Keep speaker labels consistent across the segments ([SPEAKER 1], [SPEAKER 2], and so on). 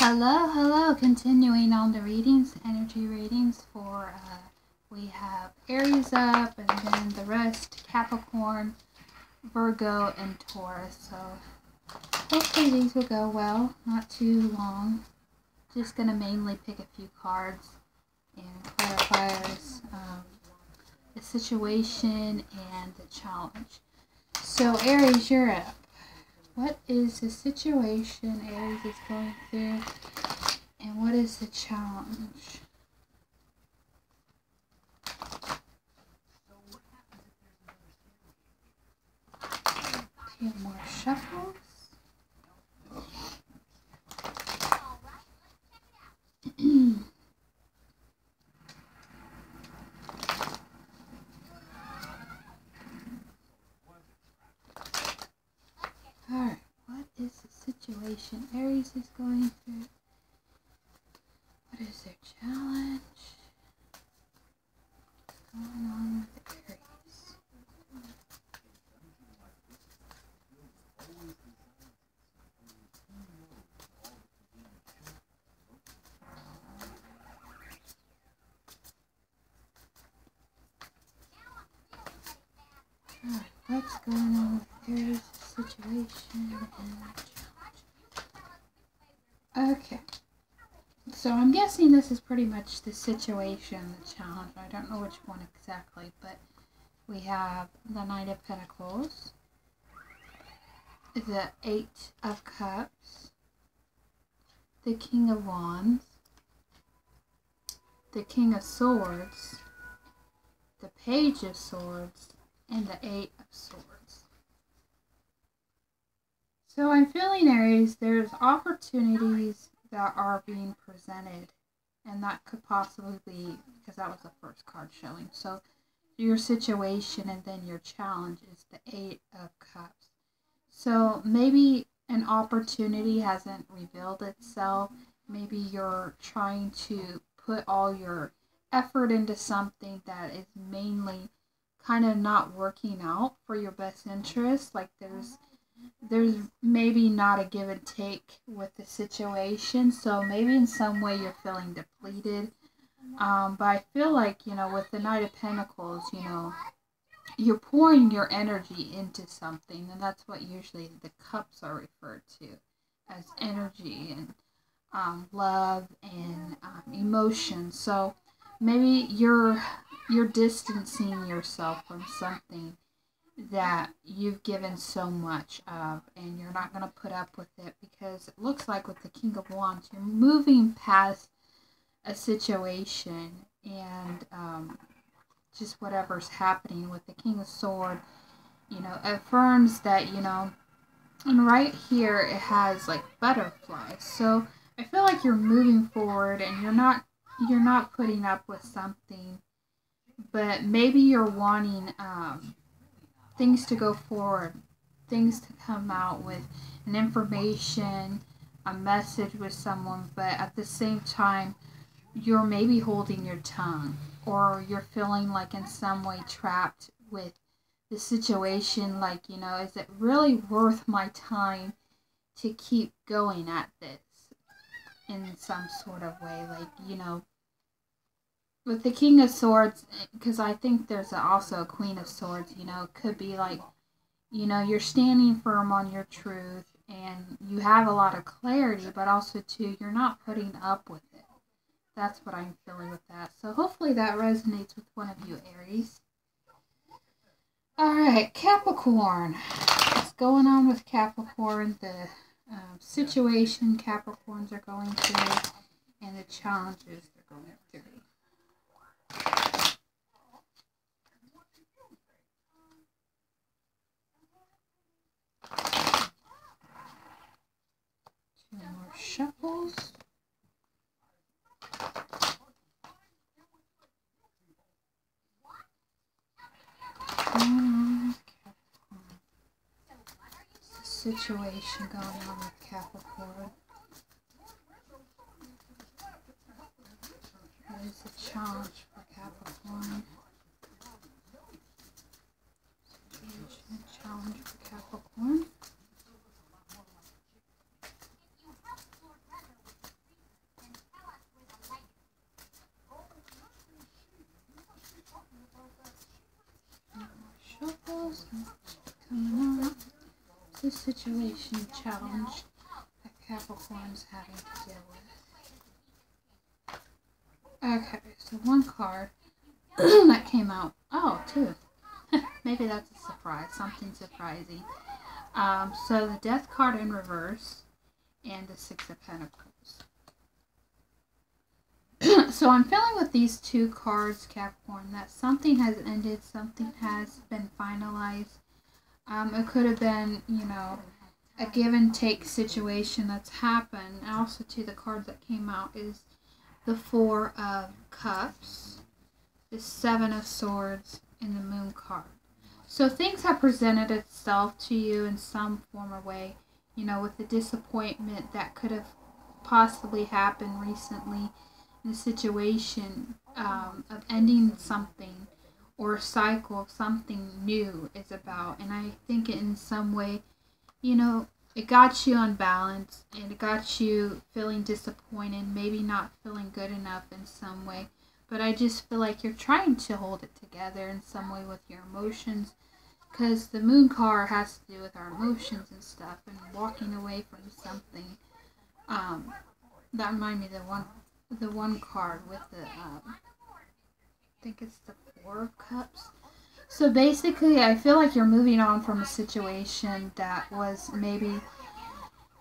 [SPEAKER 1] Hello, hello. Continuing on the readings, energy readings for, we have Aries up and then the rest, Capricorn, Virgo, and Taurus. So hopefully these will go well, not too long. Just going to mainly pick a few cards and clarifiers, the situation and the challenge. So Aries, you're up. What is the situation Aries is going through, and what is the challenge? A few more shuffles. Alright, what is the situation Aries is going through? What is their challenge? What's going on with Aries? Alright, what's going on with Aries' situation and challenge? Okay. So I'm guessing this is pretty much the situation, the challenge. I don't know which one exactly, but we have the Knight of Pentacles, the Eight of Cups, the King of Wands, the King of Swords, the Page of Swords, and the Eight of Swords. So I'm feeling, Aries, there's opportunities that are being presented, and that could possibly be, because that was the first card showing, so your situation and then your challenge is the Eight of Cups. So maybe an opportunity hasn't revealed itself. Maybe you're trying to put all your effort into something that is mainly kind of not working out for your best interest. Like there's maybe not a give and take with the situation, so maybe in some way you're feeling depleted, but I feel like, with the Knight of Pentacles, you're pouring your energy into something, and that's what usually the cups are referred to as, energy and love and emotion. So maybe you're distancing yourself from something that you've given so much of, and you're not going to put up with it, because it looks like with the King of Wands, you're moving past a situation and just whatever's happening. With the King of Swords, affirms that, and right here it has like butterflies. So I feel like you're moving forward and you're not putting up with something, but maybe you're wanting things to go forward, things to come out with an information, a message with someone, but at the same time, you're maybe holding your tongue, or you're feeling like in some way trapped with the situation. Like, is it really worth my time to keep going at this in some sort of way? Like, with the King of Swords, because I think there's also a Queen of Swords, it could be like, you're standing firm on your truth and you have a lot of clarity, but also too, you're not putting up with it. That's what I'm feeling with that. So hopefully that resonates with one of you, Aries. Alright, Capricorn. What's going on with Capricorn? The situation Capricorns are going through and the challenges they're going through. Two more shuffles. Situation going on with Capricorn. What is the challenge for Capricorn? Situation and challenge for Capricorn. Coming up. This situation challenge that Capricorn's having to deal with. Okay, so one card that came out. Oh, two. Maybe that's a surprise. Something surprising. So the Death card in reverse and the Six of Pentacles. So I'm feeling with these two cards, Capricorn, that something has ended, something has been finalized. It could have been, you know, a give and take situation that's happened. And also, too, the card that came out is the Four of Cups, the Seven of Swords, and the Moon card. So things have presented itself to you in some form or way, you know, with the disappointment that could have possibly happened recently. The situation of ending something or a cycle of something new is about. And I think in some way, you know, it got you unbalanced and it got you feeling disappointed, maybe not feeling good enough in some way. But I just feel like you're trying to hold it together in some way with your emotions, because the Moon card has to do with our emotions and stuff and walking away from something. That reminded me of the one card with the, I think it's the Four of Cups. So basically, I feel like you're moving on from a situation that was maybe,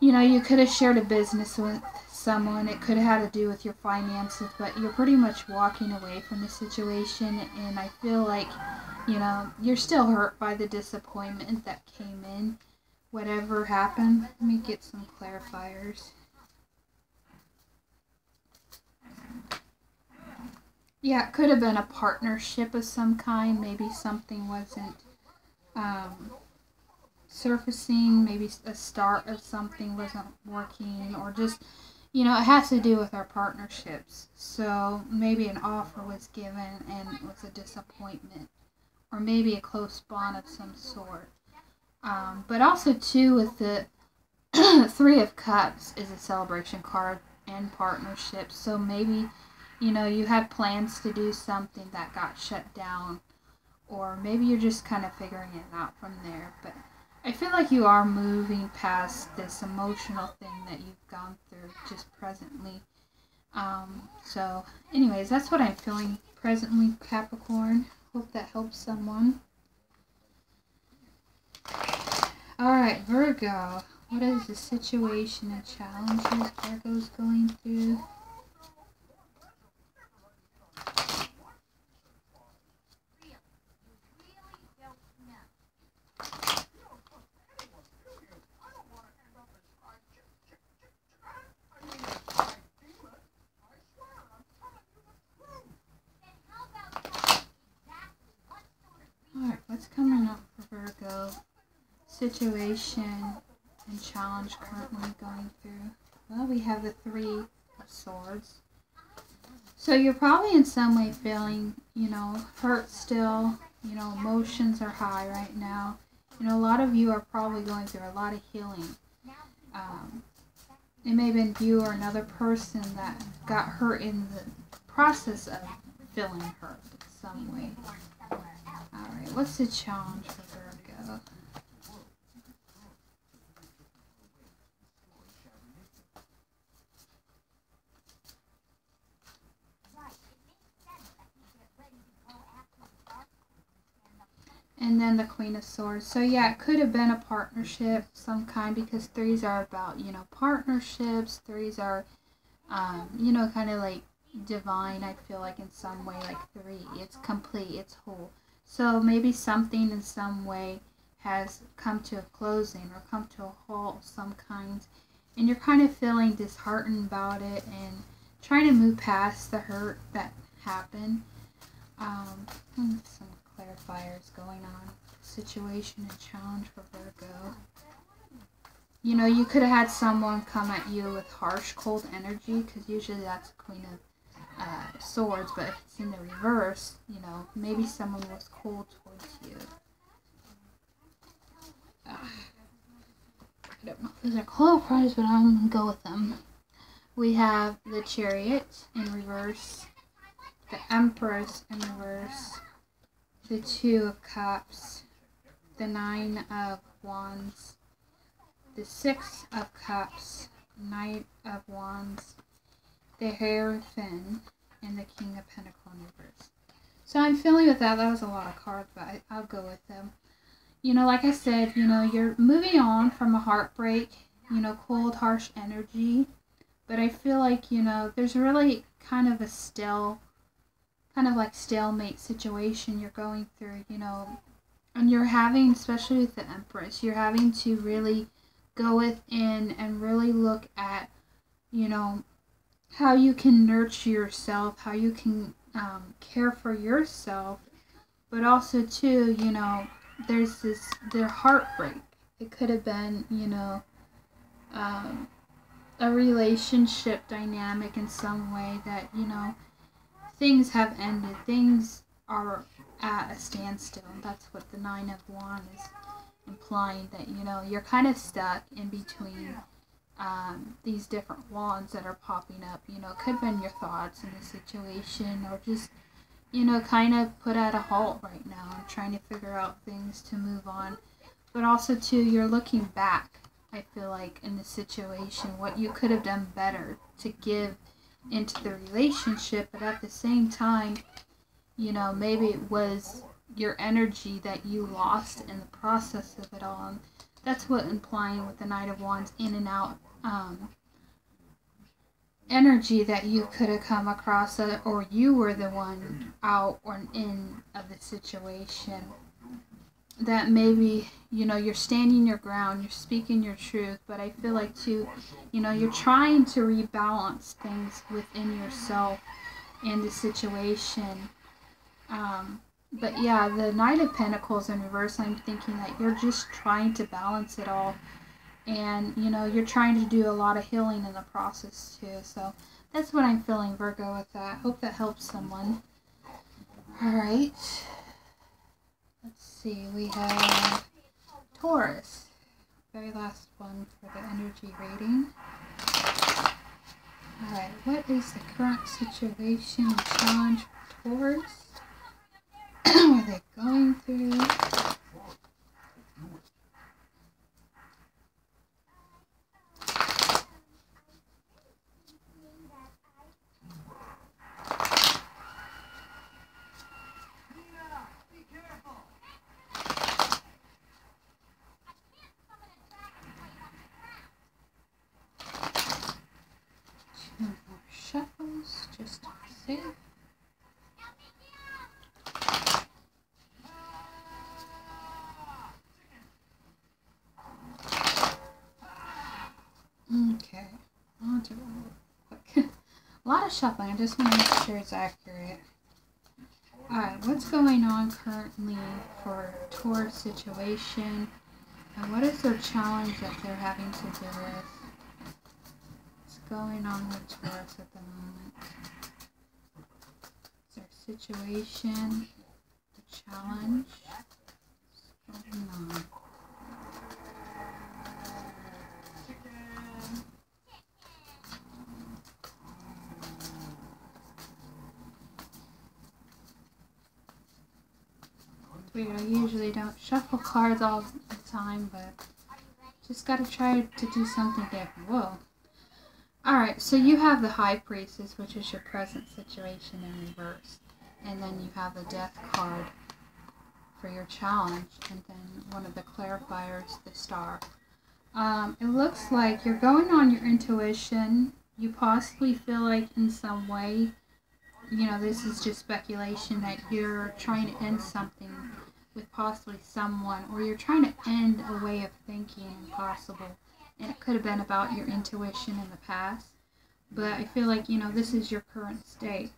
[SPEAKER 1] you know, you could have shared a business with someone. It could have had to do with your finances, but you're pretty much walking away from the situation. And I feel like, you know, you're still hurt by the disappointment that came in. Whatever happened. Let me get some clarifiers. Yeah, it could have been a partnership of some kind. Maybe something wasn't surfacing. Maybe a start of something wasn't working. Or just, you know, it has to do with our partnerships. So maybe an offer was given and it was a disappointment. Or maybe a close bond of some sort. But also, too, with the Three of Cups is a celebration card and partnerships. So maybe, you know, you had plans to do something that got shut down, or maybe you're just kind of figuring it out from there. But I feel like you are moving past this emotional thing that you've gone through just presently. So anyways, that's what I'm feeling presently, Capricorn. Hope that helps someone. Alright, Virgo. What is the situation and challenges Virgo's going through? Alright, what's coming up for Virgo? Situation and challenge currently going through. Well, we have the Three of Swords. So you're probably in some way feeling, you know, hurt still. You know, emotions are high right now. You know, a lot of you are probably going through a lot of healing. It may have been you or another person that got hurt in the process of feeling hurt in some way. Alright, what's the challenge for Virgo? And then the Queen of Swords. So yeah, it could have been a partnership of some kind, because threes are about, you know, partnerships. Threes are, you know, kind of like divine, I feel like, in some way, like three. It's complete, it's whole. So maybe something in some way has come to a closing or come to a halt of some kind. And you're kind of feeling disheartened about it and trying to move past the hurt that happened. Some clarifiers going on. Situation and challenge for Virgo. You know, you could have had someone come at you with harsh, cold energy, because usually that's Queen of Swords, but if it's in the reverse, you know, maybe someone was cold towards you. I don't know if those are clarifiers, but I'm going to go with them. We have the Chariot in reverse, the Empress in reverse, the Two of Cups, the 9 of Wands, the 6 of Cups, Knight of Wands, the Hierophant, and the King of Pentacles in reverse. So I'm feeling with that. That was a lot of cards, but I'll go with them. You know, like I said, you know, you're moving on from a heartbreak, you know, cold, harsh energy. But I feel like, you know, there's really kind of a stalemate situation you're going through, you know. And you're having, especially with the Empress, you're having to really go within and really look at, you know, how you can nurture yourself, how you can care for yourself. But also, too, you know, there's their heartbreak. It could have been, you know, a relationship dynamic in some way that, you know, things have ended. Things are at a standstill. That's what the 9 of Wands is implying, that, you know, you're kind of stuck in between these different wands that are popping up. You know, it could have been your thoughts in the situation, or just, you know, kind of put at a halt right now and trying to figure out things to move on. But also, too, you're looking back, I feel like, in the situation, what you could have done better to give into the relationship. But at the same time, you know, maybe it was your energy that you lost in the process of it all. And that's what implying with the Knight of Wands, in and out energy that you could have come across, or you were the one out or in of the situation. That maybe, you know, you're standing your ground, you're speaking your truth, but I feel like, too, you know, you're trying to rebalance things within yourself and the situation. But yeah, the Knight of Pentacles in reverse, I'm thinking that you're just trying to balance it all. And, you know, you're trying to do a lot of healing in the process, too. So that's what I'm feeling, Virgo, with that. Hope that helps someone. Alright. Let's see. We have Taurus. Very last one for the energy rating. Alright. What is the current situation and challenge for Taurus? What are they going through? Shuffles, just to be safe. Okay, I'll do it quick. A lot of shuffling, I just want to make sure it's accurate. Alright, what's going on currently for Taurus situation? And what is their challenge that they're having to deal with? Going on with Taurus at the moment. It's their situation, the challenge, what's going on. It's weird, I usually don't shuffle cards all the time, but just gotta try to do something different. Whoa. Alright, so you have the High Priestess, which is your present situation in reverse. And then you have the Death card for your challenge. And then one of the clarifiers, the Star. It looks like you're going on your intuition. You possibly feel like in some way, you know, this is just speculation, that you're trying to end something with possibly someone. Or you're trying to end a way of thinking possible. And it could have been about your intuition in the past. But I feel like, you know, this is your current state.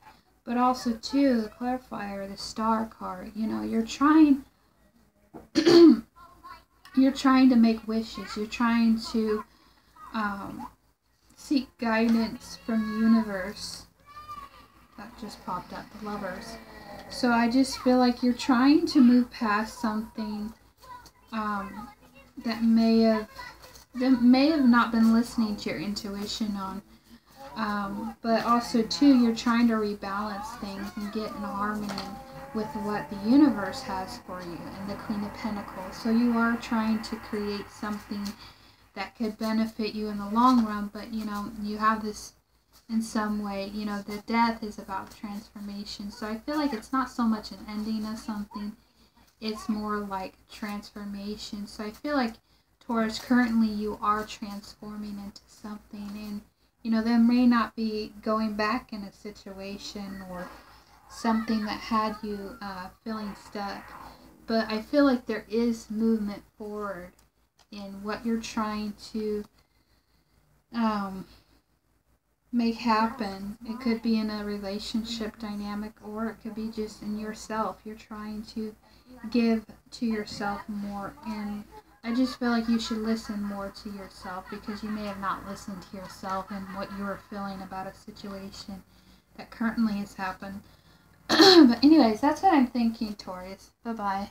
[SPEAKER 1] But also, too, the clarifier, the Star card, you know, you're trying you're trying to make wishes. You're trying to seek guidance from the universe. That just popped up, the Lovers. So I just feel like you're trying to move past something that may have not been listening to your intuition on. But also, too, you're trying to rebalance things and get in harmony with what the universe has for you, and the Queen of Pentacles. So you are trying to create something that could benefit you in the long run, but you know, you have this in some way, you know, the death is about transformation. So I feel like it's not so much an ending of something, it's more like transformation. So I feel like, Taurus, currently you are transforming into something, and you know, there may not be going back in a situation or something that had you feeling stuck, but I feel like there is movement forward in what you're trying to make happen. It could be in a relationship dynamic, or it could be just in yourself. You're trying to give to yourself more, and I just feel like you should listen more to yourself, because you may have not listened to yourself and what you were feeling about a situation that currently has happened. But anyways, that's what I'm thinking, Taurus. Bye-bye.